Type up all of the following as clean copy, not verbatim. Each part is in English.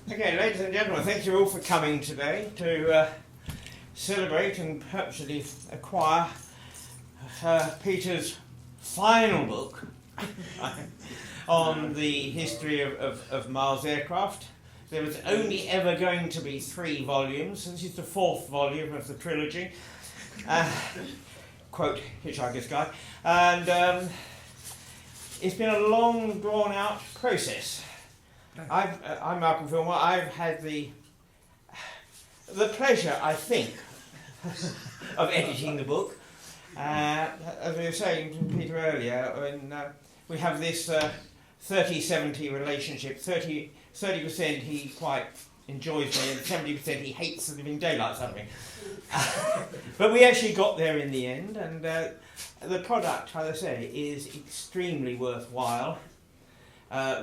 Okay, ladies and gentlemen, thank you all for coming today to celebrate and hopefully acquire Peter's final book on the history of Mars aircraft. There was only ever going to be 3 volumes. This is the 4th volume of the trilogy. Quote Hitchhiker's Guide. And it's been a long, drawn-out process. I'm Malcolm Fillmore. I've had the pleasure, I think, of editing the book. As we were saying to Peter earlier, we have this 30-70 relationship. 30% he quite enjoys me, and 70% he hates the living daylights out of me. But we actually got there in the end, and the product, as I say, is extremely worthwhile.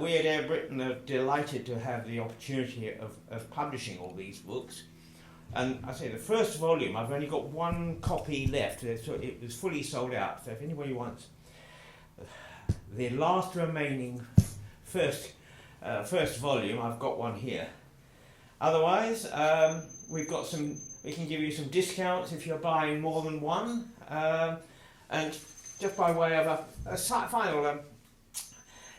We at Air Britain are delighted to have the opportunity of publishing all these books. And I say the first volume, I've only got 1 copy left. So it was fully sold out. So if anybody wants the last remaining first volume, I've got one here. Otherwise, we can give you some discounts if you're buying more than one. And just by way of a final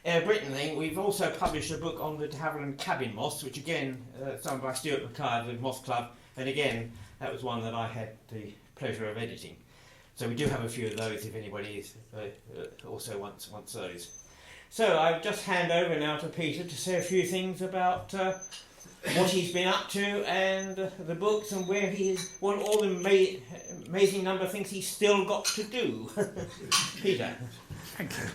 Air Britain thing, we've also published a book on the de Havilland cabin moths, which again, done by Stuart McLeod with Moth Club, and again, that was one that I had the pleasure of editing. So we do have a few of those if anybody also wants those. So I'll just hand over now to Peter to say a few things about what he's been up to and the books and where he is, what all the amazing number of things he's still got to do. Peter. Thank you.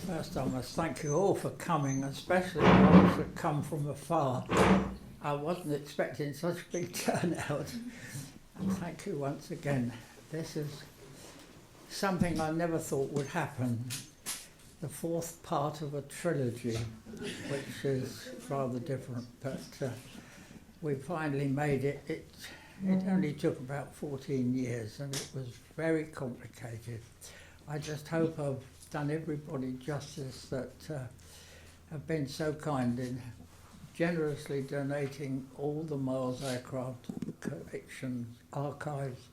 First I must thank you all for coming, especially those that come from afar. I wasn't expecting such a big turnout. And thank you once again. This is something I never thought would happen. The 4th part of a trilogy, which is rather different, but we finally made it. It only took about 14 years and it was very complicated. I just hope I've done everybody justice that have been so kind in generously donating all the Mars aircraft collections, archives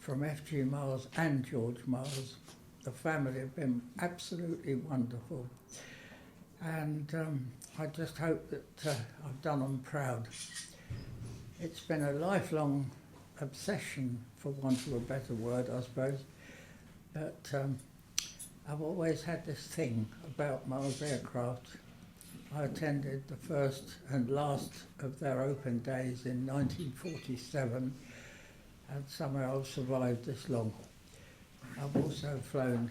from F.G. Mars and George Mars. The family have been absolutely wonderful. And I just hope that I've done them proud. It's been a lifelong obsession, for want of a better word, I suppose. But I've always had this thing about Mars aircraft. I attended the first and last of their open days in 1947, and somehow I've survived this long. I've also flown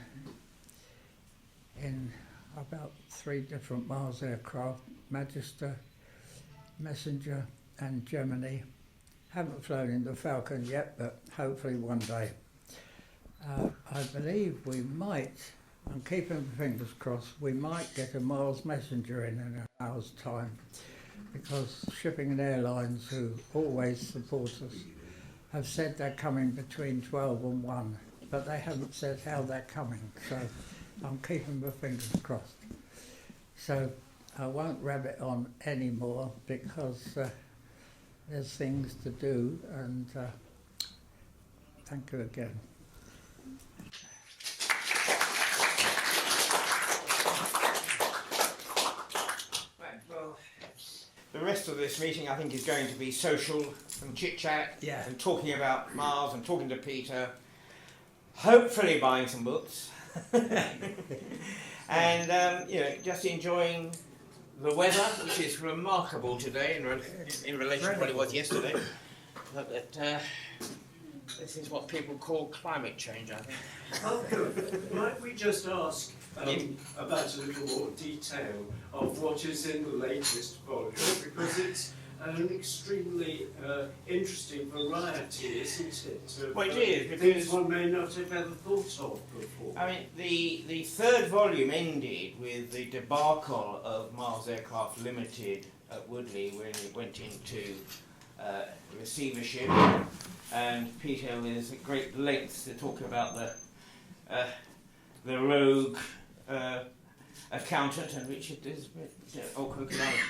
in about 3 different Mars aircraft, Magister, Messenger and Gemini. Haven't flown in the Falcon yet, but hopefully one day. I believe we might, I'm keeping my fingers crossed, we might get a Mars Messenger in an hour's time, because Shipping and Airlines, who always support us, have said they're coming between 12 and 1, but they haven't said how they're coming, so I'm keeping my fingers crossed. So I won't rabbit on anymore because there's things to do, and thank you again. The rest of this meeting, I think, is going to be social and chit-chat, Yeah. and talking about Mars and talking to Peter, hopefully buying some books, and just enjoying the weather, which is remarkable today in relation to what it was yesterday. But this is what people call climate change, I think. Might we just ask about a little more detail of what is in the latest volume, because it's an extremely interesting variety, isn't it? Well, it is, because things one may not have ever thought of before. I mean, the 3rd volume ended with the debacle of Mars Aircraft Limited at Woodley when it went into receivership, and Peter is at great lengths to talk about the rogue accountant, and Richard is.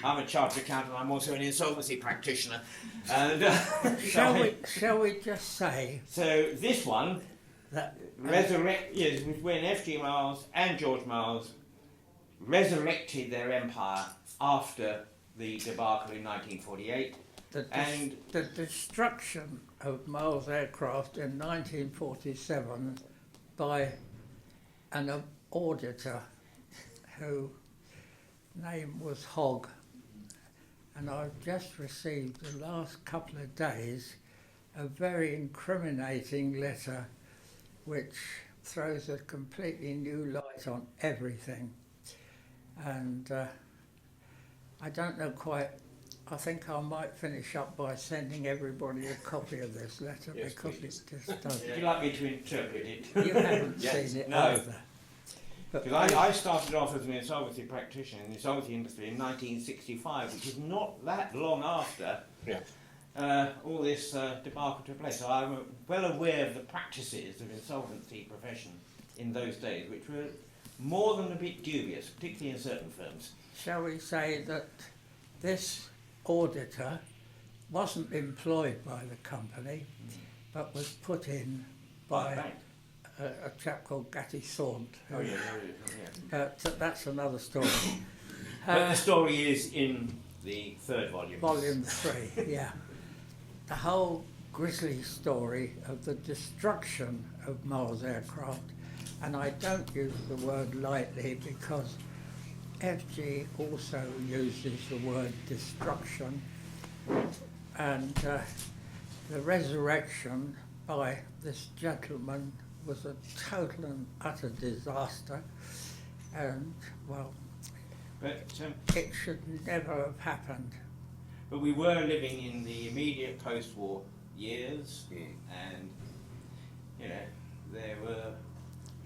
I'm a chartered accountant. I'm also an insolvency practitioner. And shall we just say? So this one That is when F.G. Miles and George Miles resurrected their empire after the debacle in 1948. The destruction of Miles aircraft in 1947 by an auditor whose name was Hogg, and I've just received the last couple of days a very incriminating letter which throws a completely new light on everything. And I don't know quite, I think I might finish up by sending everybody a copy of this letter, Yes, because please. it just doesn't. Would you like me to interpret it? You haven't Yes. seen it No. either. But Because I started off as an insolvency practitioner in the insolvency industry in 1965, which is not that long after all this debacle took place. So I'm well aware of the practices of insolvency profession in those days, which were more than a bit dubious, particularly in certain firms. shall we say that this auditor wasn't employed by the company, but was put in by Bank. a chap called Gatty Thornt. Oh yeah, But that's another story. but the story is in the third volume. Volume 3, yeah. The whole grisly story of the destruction of Miles aircraft, and I don't use the word lightly because FG also uses the word destruction, and the resurrection by this gentleman was a total and utter disaster, and well, But it should never have happened. But we were living in the immediate post-war years, and you know there were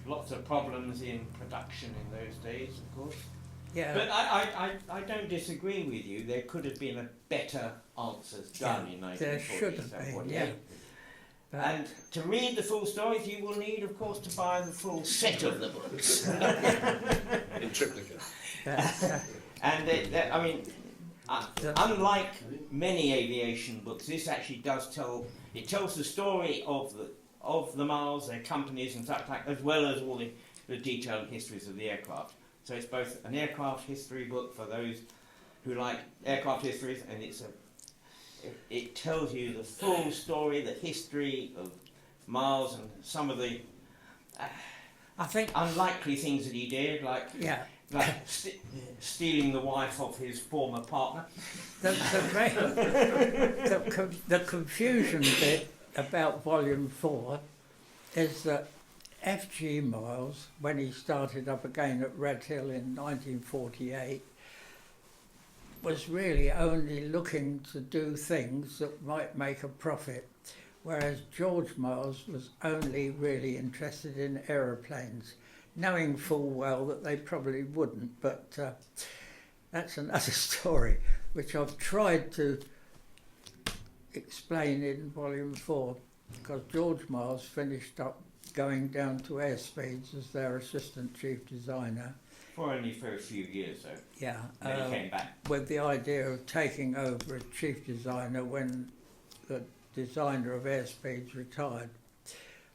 lots of problems in production in those days, of course. Yeah. But I don't disagree with you. There could have been a better answers done in 1947. There should have been, yeah. But And to read the full stories, you will need, of course, to buy the full set of the books. In triplicate. And I mean, unlike many aviation books, this actually tells the story of the Miles, their companies and such like, as well as all the detailed histories of the aircraft. So it's both an aircraft history book for those who like aircraft histories, and it tells you the full story, the history of Miles and some of the I think unlikely things that he did, like yeah. stealing the wife of his former partner. The confusion bit about Volume 4 is that F.G. Miles, when he started up again at Red Hill in 1948, was really only looking to do things that might make a profit, whereas George Miles was only really interested in aeroplanes, knowing full well that they probably wouldn't, but that's another story, which I've tried to explain in Volume 4, because George Miles finished up going down to Airspeeds as their assistant chief designer. For only for a few years, though. Yeah. Then he came back. With the idea of taking over as chief designer when the designer of Airspeeds retired.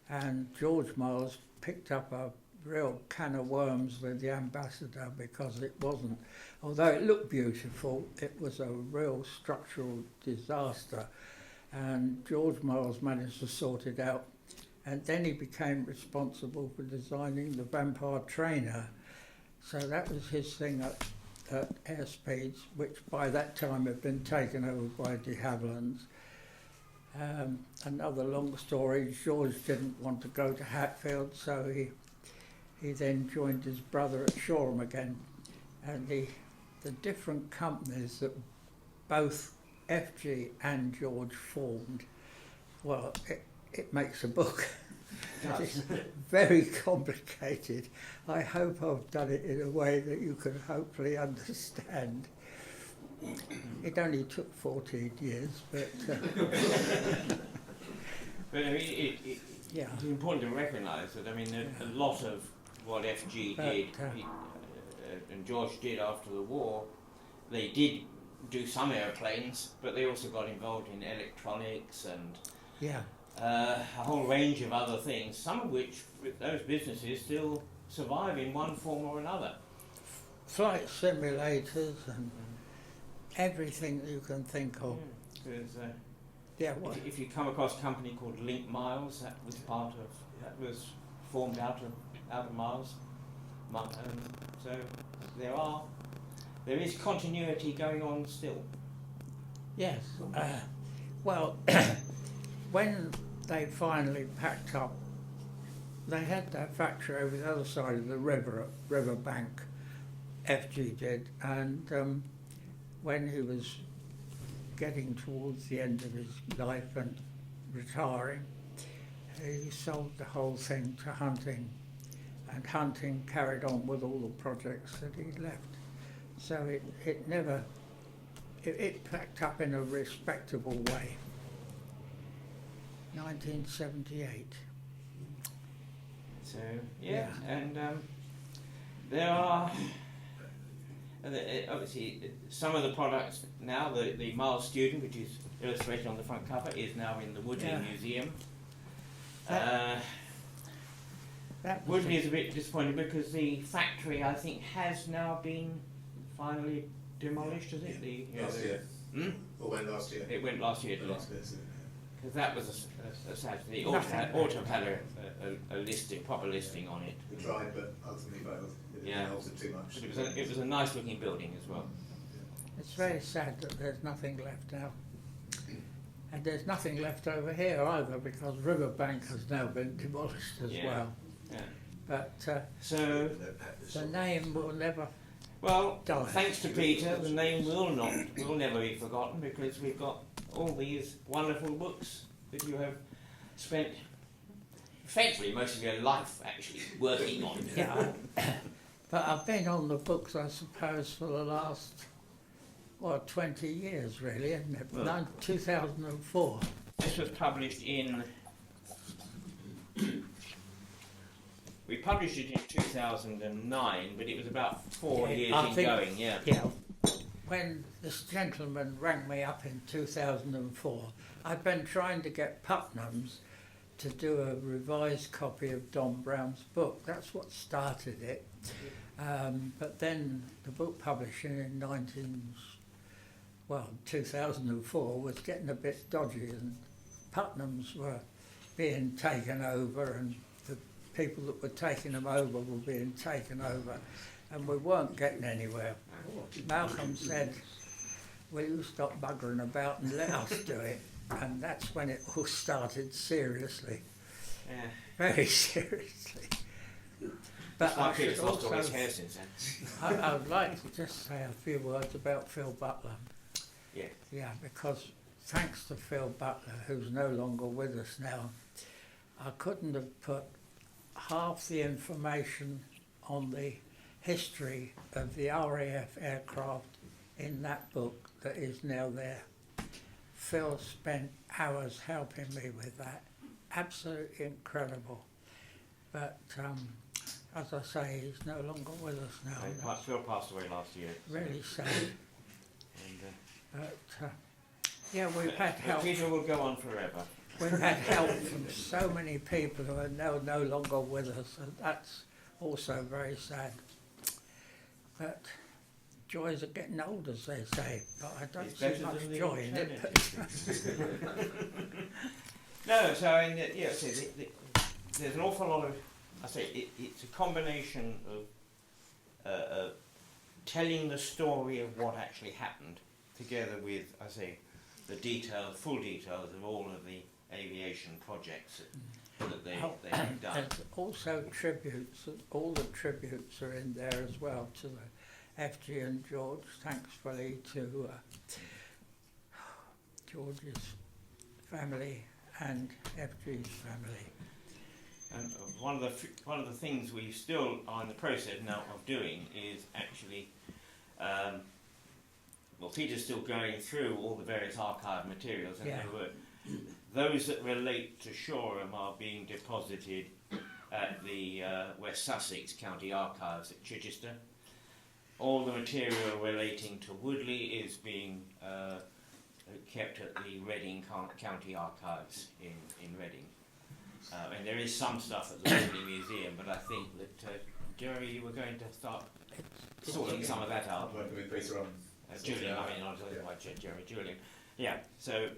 And George Miles picked up a real can of worms with the ambassador, because it wasn't, although it looked beautiful, it was a real structural disaster. And George Miles managed to sort it out. And then he became responsible for designing the Vampire Trainer. So that was his thing at Airspeeds, which by that time had been taken over by de Havilland's. Another long story, George didn't want to go to Hatfield, so he then joined his brother at Shoreham again. And the different companies that both FG and George formed, well, it makes a book. It's very complicated. I hope I've done it in a way that you can hopefully understand. It only took 14 years, but But I mean, yeah. it's important to recognise that, I mean, a lot of what FG did, and George did after the war, they did do some airplanes, but they also got involved in electronics and a whole range of other things, some of which those businesses still survive in one form or another. Flight simulators and everything that you can think of. If you come across a company called Link Miles, that was formed out of Miles. So there is continuity going on still. Yes. Well, when they finally packed up, they had their factory over the other side of the river bank, FG did, and when he was getting towards the end of his life and retiring, he sold the whole thing to Hunting, and Hunting carried on with all the projects that he'd left. So it packed up in a respectable way. 1978. So and there are obviously some of the products now. The Miles Student, which is illustrated on the front cover, is now in the Woodley Museum. Woodley is a bit disappointed because the factory, I think, has now been finally demolished, is it? Last year. Or went last year? It went last year, didn't it? Because that was a sad thing. Auto had a listing, proper listing on it. We tried, but ultimately failed. It melted too much. But it was a nice looking building as well. It's very sad that there's nothing left now. And there's nothing left over here either, because Riverbank has now been demolished as well. Yeah. But so the name will never die. Thanks to Peter, the name will never be forgotten, because we've got all these wonderful books that you have spent effectively most of your life actually working on. Yeah. But I've been on the books, I suppose, for the last 20 years, really, isn't it? Well, 2004. This was published in. We published it in 2009, but it was about 4 years going. Yeah. When this gentleman rang me up in 2004, I'd been trying to get Putnam's to do a revised copy of Don Brown's book. That's what started it. But then the book publishing in 2004 was getting a bit dodgy, and Putnam's were being taken over, and the people that were taking them over were being taken over, and we weren't getting anywhere. Malcolm said, "Will you stop buggering about and let us do it?" And that's when it all started seriously, very seriously. But I should also, I would like to just say a few words about Phil Butler. Yeah, because thanks to Phil Butler, who's no longer with us now, I couldn't have put half the information on the history of the RAF aircraft in that book that is now there. Phil spent hours helping me with that. Absolutely incredible. But as I say, he's no longer with us now. Phil passed away last year. Really sad. But we've had help. Peter will go on forever. We've had help from so many people who are now no longer with us, and that's also very sad. But joys are getting old, as they say, but I don't see much joy in it. No, so I mean, there's an awful lot of. I say it's a combination of telling the story of what actually happened, together with, I say, the full details of all of the aviation projects that they have done. There's also tributes. All the tributes are in there as well to the FG and George. Thankfully to George's family and FG's family. And one of the things we still are in the process now of doing is actually well, Peter's still going through all the various archive materials, and Yeah. those that relate to Shoreham are being deposited at the West Sussex County Archives at Chichester. All the material relating to Woodley is being kept at the Reading County Archives in Reading. And there is some stuff at the Woodley Museum, but I think that, Jerry, you were going to start sorting some of that out. I'm working with Peter on. Julian, I mean, I was talking about Jerry, Julian. Yeah, so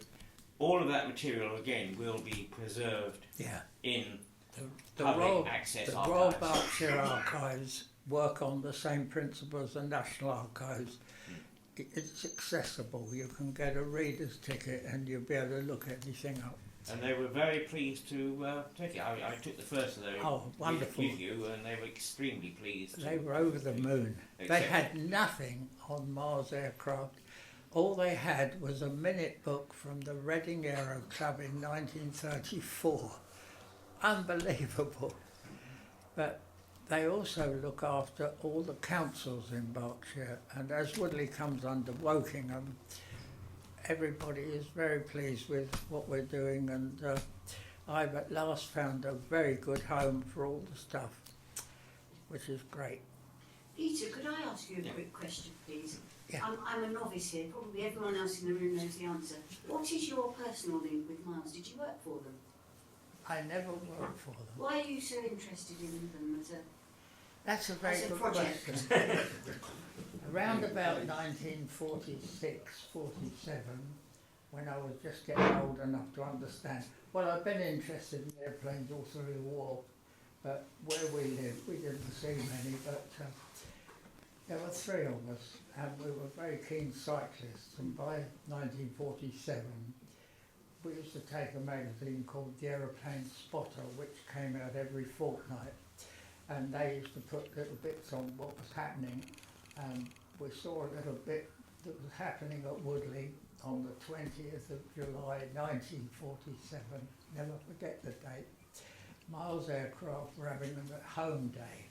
all of that material, again, will be preserved Yeah. in The public Royal, access the archives. Royal Berkshire Archives work on the same principle as the National Archives. It's accessible. You can get a reader's ticket and you'll be able to look everything up. And they were very pleased to take it. I took the first of those Wonderful. with you, and they were extremely pleased. They were over the moon. They Accept had nothing on Mars aircraft. All they had was a minute book from the Reading Aero Club in 1934. Unbelievable. But they also look after all the councils in Berkshire, and as Woodley comes under Wokingham, everybody is very pleased with what we're doing, and I've at last found a very good home for all the stuff, which is great. Peter, could I ask you a Yeah. quick question, please? Yeah. I'm a novice here. Probably everyone else in the room knows the answer. What is your personal link with Miles? Did you work for them? I never worked for them. Why are you so interested in them as a... That's a very As a good project. question. Around about 1946, 47, when I was just getting old enough to understand. Well, I've been interested in airplanes all through the war, but where we lived, we didn't see many, but there were three of us, and we were very keen cyclists, and by 1947, we used to take a magazine called The Aeroplane Spotter, which came out every fortnight, and they used to put little bits on what was happening, and we saw a little bit that was happening at Woodley on the 20th of July 1947, never forget the date. Miles Aircraft were having an at-home day,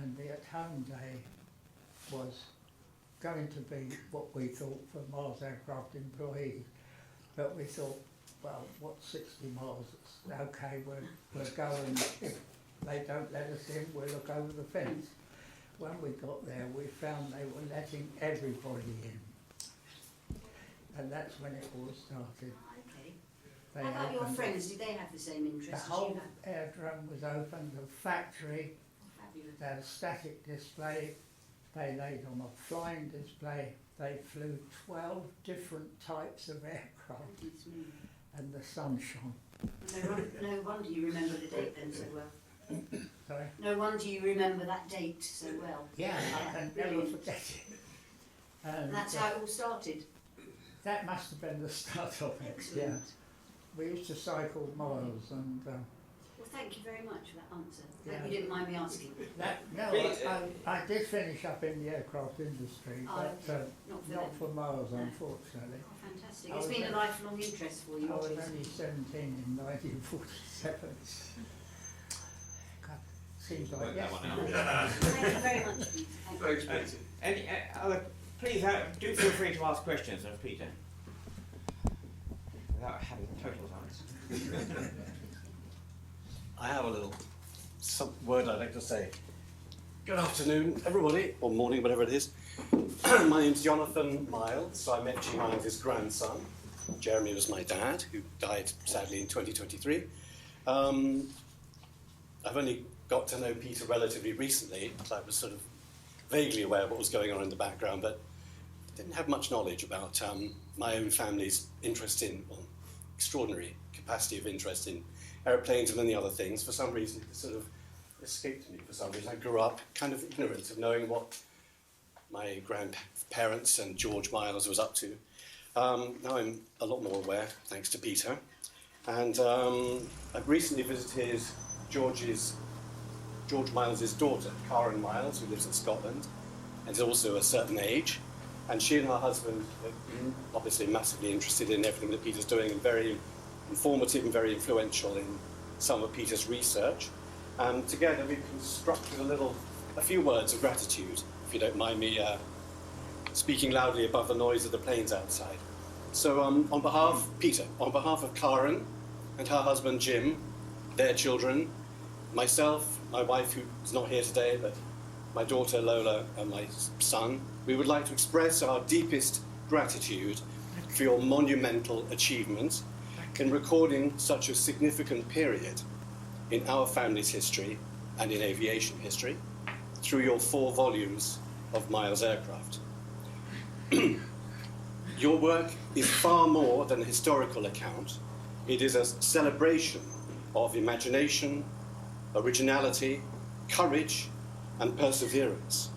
and the at-home day was going to be what we thought for Miles Aircraft employees, but we thought, well, what's 60 miles? It's okay, we're going, if they don't let us in, we'll look over the fence. When we got there, we found they were letting everybody in. And that's when it all started. Okay. They How about your opened- friends? Did they have the same The interest as whole you have? airdrome was open, the factory, Fabulous. they had a static display, they laid on a flying display, they flew 12 different types of aircraft, Goodness me. and the sun shone. No wonder you remember the date then so well. Sorry? No wonder you remember that date so well. Yeah, I can never brilliant. forget it. And And that's how it all started. that must have been the start of it, yeah. Excellent. We used to cycle miles, and Well, thank you very much for that answer. Yeah. Hope you didn't mind me asking. I did finish up in the aircraft industry, Oh, but Not for not them. for miles, No. unfortunately. Oh, fantastic. I It's was been a there. lifelong interest for you, I was obviously. only 17 in 1947. God, seems like Work that one out. yesterday. Thank you very much, Peter. Thank you. Thanks, Peter. Any other, please do feel free to ask questions of Peter. Without having total answers. I have a little word I'd like to say. Good afternoon, everybody, or morning, whatever it is. My name's Jonathan Miles. I'm G. Miles' grandson. Jeremy was my dad, who died sadly in 2023. I've only got to know Peter relatively recently, so I was sort of vaguely aware of what was going on in the background, but didn't have much knowledge about my own family's interest in, well, extraordinary capacity of interest in aeroplanes and many other things. For some reason, it sort of escaped me for some reason. I grew up kind of ignorant of knowing what my grandparents and George Miles was up to. Now I'm a lot more aware, thanks to Peter. And I've recently visited George Miles' daughter, Karen Miles, who lives in Scotland, and is also a certain age. And she and her husband are obviously massively interested in everything that Peter's doing, and very informative and very influential in some of Peter's research. And together we've constructed a few words of gratitude, if you don't mind me speaking loudly above the noise of the planes outside. So on behalf of Karen and her husband Jim, their children, myself, my wife who's not here today, but my daughter Lola and my son, we would like to express our deepest gratitude for your monumental achievement in recording such a significant period in our family's history and in aviation history through your 4 volumes of Miles Aircraft. Your work is far more than a historical account. It is a celebration of imagination, originality, courage, and perseverance.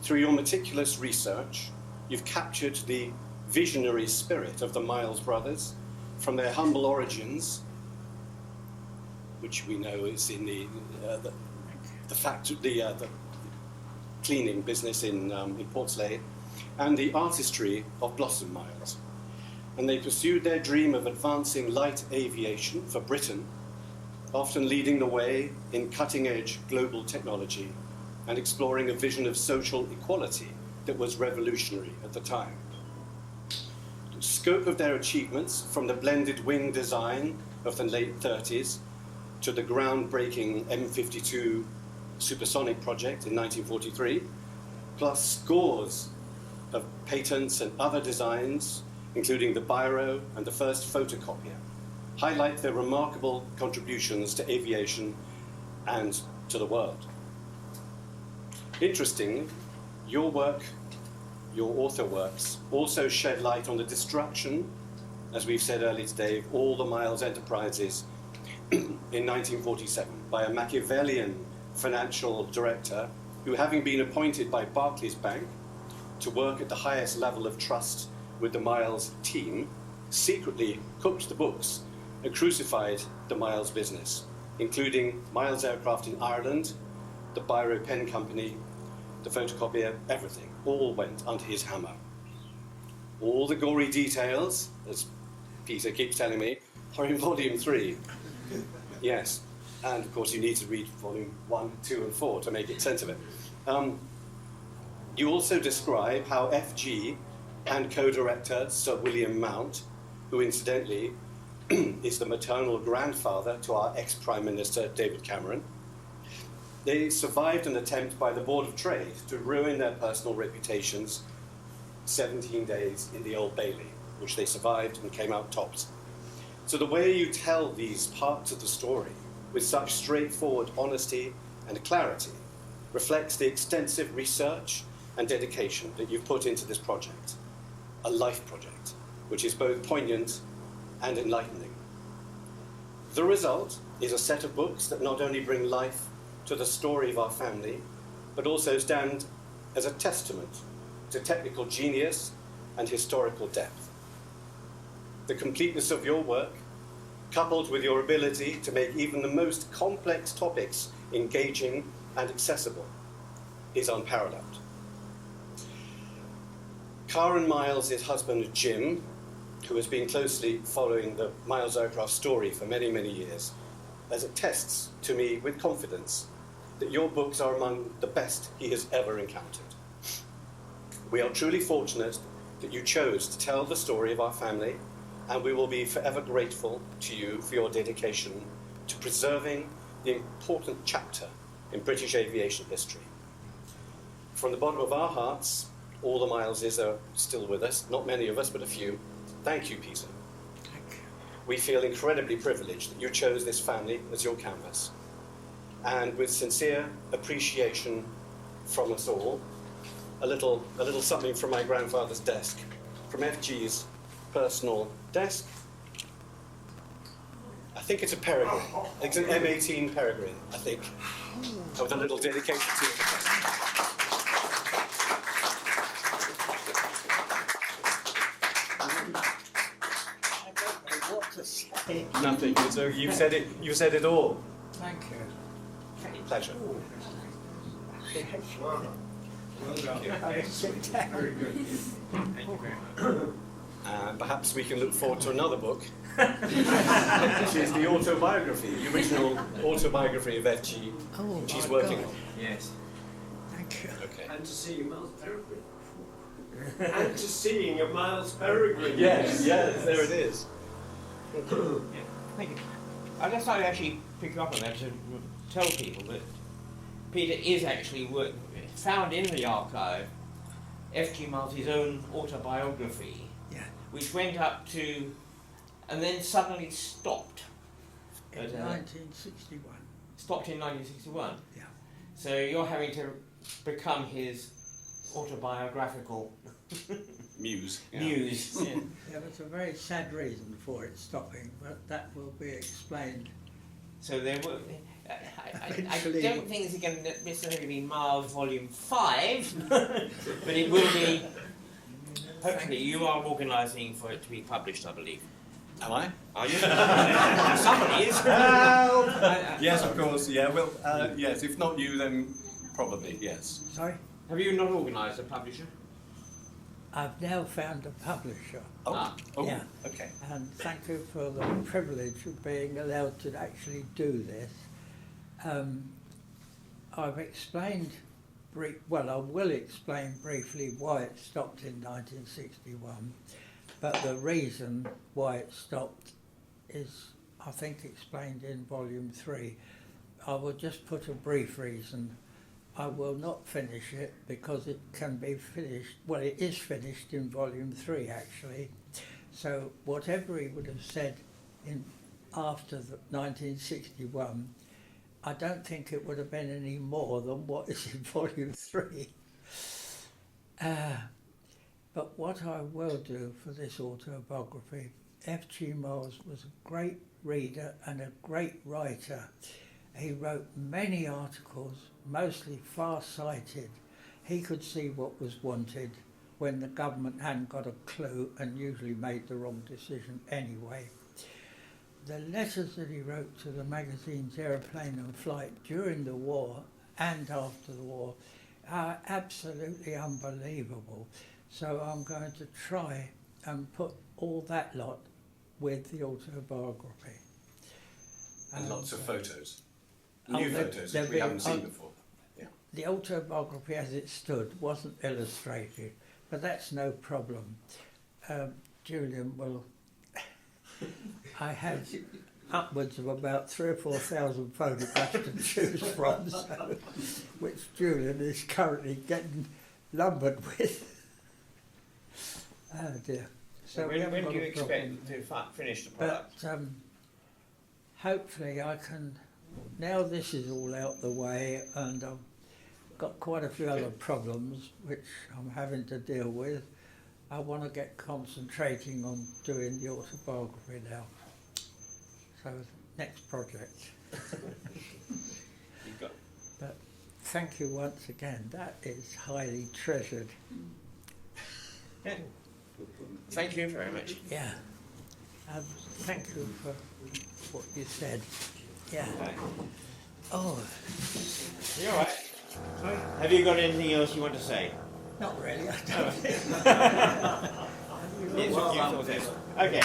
Through your meticulous research, you've captured the visionary spirit of the Miles brothers from their humble origins, which we know is in the cleaning business in Portslade, and the artistry of Blossom Miles. And they pursued their dream of advancing light aviation for Britain, often leading the way in cutting-edge global technology and exploring a vision of social equality that was revolutionary at the time. The scope of their achievements, from the blended wing design of the late 30s to the groundbreaking M.52 supersonic project in 1943, plus scores of patents and other designs, including the biro and the first photocopier, highlight their remarkable contributions to aviation and to the world. Interestingly, your work, your author works, also shed light on the destruction, as we've said earlier today, of all the Miles enterprises in 1947 by a Machiavellian financial director who, having been appointed by Barclays Bank to work at the highest level of trust with the Miles team, secretly cooked the books and crucified the Miles business, including Miles Aircraft in Ireland, the Biro Pen Company, the photocopier, everything. All went under his hammer. All the gory details, as Peter keeps telling me, are in volume 3. Yes, and of course you need to read volume 1, 2 and 4 to make sense of it. You also describe how FG and co-director Sir William Mount, who incidentally is the maternal grandfather to our ex-Prime Minister David Cameron, they survived an attempt by the Board of Trade to ruin their personal reputations 17 days in the Old Bailey, which they survived and came out tops. So the way you tell these parts of the story with such straightforward honesty and clarity reflects the extensive research and dedication that you've put into this project, a life project, which is both poignant and enlightening. The result is a set of books that not only bring life to the story of our family, but also stand as a testament to technical genius and historical depth. The completeness of your work, coupled with your ability to make even the most complex topics engaging and accessible, is unparalleled. Karen Miles' husband, Jim, who has been closely following the Miles Aircraft story for many, many years, as attests to me with confidence that your books are among the best he has ever encountered. We are truly fortunate that you chose to tell the story of our family, and we will be forever grateful to you for your dedication to preserving the important chapter in British aviation history. From the bottom of our hearts, all the Mileses are still with us, not many of us, but a few. Thank you, Peter. Thank you. We feel incredibly privileged that you chose this family as your canvas. And with sincere appreciation from us all, a little something from my grandfather's desk, from FG's personal desk. I think it's a peregrine. It's an M18 peregrine, I think, with a little dedication to it. I don't know what to say. Nothing. So you've said it. You said it all. Thank you. Pleasure. Very good. Thank you very much. And perhaps we can look forward to another book, which is the autobiography, the original autobiography of FG, which he's working on. Yes. Thank you. Okay. And to see you, Miles, very good. and to seeing a Miles Peregrine. Yes, there it is. Thank you. I'd just like to actually pick you up on that to tell people that Peter is actually found in the archive F.G. Miles' own autobiography, which went up to, and then suddenly stopped. In 1961. Stopped in 1961? Yeah. So you're having to become his autobiographical Muse. muse. Yeah. There was a very sad reason for it stopping, but that will be explained. So there were. I Eventually- don't think it's going to necessarily be Miles Volume 5, but it will be. Hopefully, you are organising for it to be published, I believe. Am I? Are you? Somebody is. Yes, of course. Yeah. Well, yes. If not you, then probably yes. Sorry? Have you not organised a publisher? I've now found a publisher, Oh. Yeah. Okay. and thank you for the privilege of being allowed to actually do this. I've explained, I will explain briefly why it stopped in 1961, but the reason why it stopped is, I think, explained in Volume 3. I will just put a brief reason. I will not finish it because it can be finished, well, it is finished in Volume 3 actually. So whatever he would have said after 1961, I don't think it would have been any more than what is in Volume 3. But what I will do for this autobiography, F.G. Miles was a great reader and a great writer. He wrote many articles, mostly far-sighted. He could see what was wanted when the government hadn't got a clue and usually made the wrong decision anyway. The letters that he wrote to the magazines Aeroplane and Flight during the war and after the war are absolutely unbelievable. So I'm going to try and put all that lot with the autobiography. And lots of photos. Oh, New photos that we haven't seen before. Yeah. The autobiography as it stood wasn't illustrated, but that's no problem. Julian will... I had upwards of about 3,000 or 4,000 photographs to choose from, so, which Julian is currently getting lumbered with. Oh dear. So we when haven't do got you a problem. expect to finish the product? But hopefully I can, now this is all out the way and I've got quite a few other problems which I'm having to deal with, I want to get concentrating on doing the autobiography now. So next project. You've got. But thank you once again, that is highly treasured. Yeah. Thank you very much. Yeah. Thank you for what you said. Yeah. Oh, You all right? sorry? Have you got anything else you want to say? Not really, I don't think. Yes, you thought so. Okay.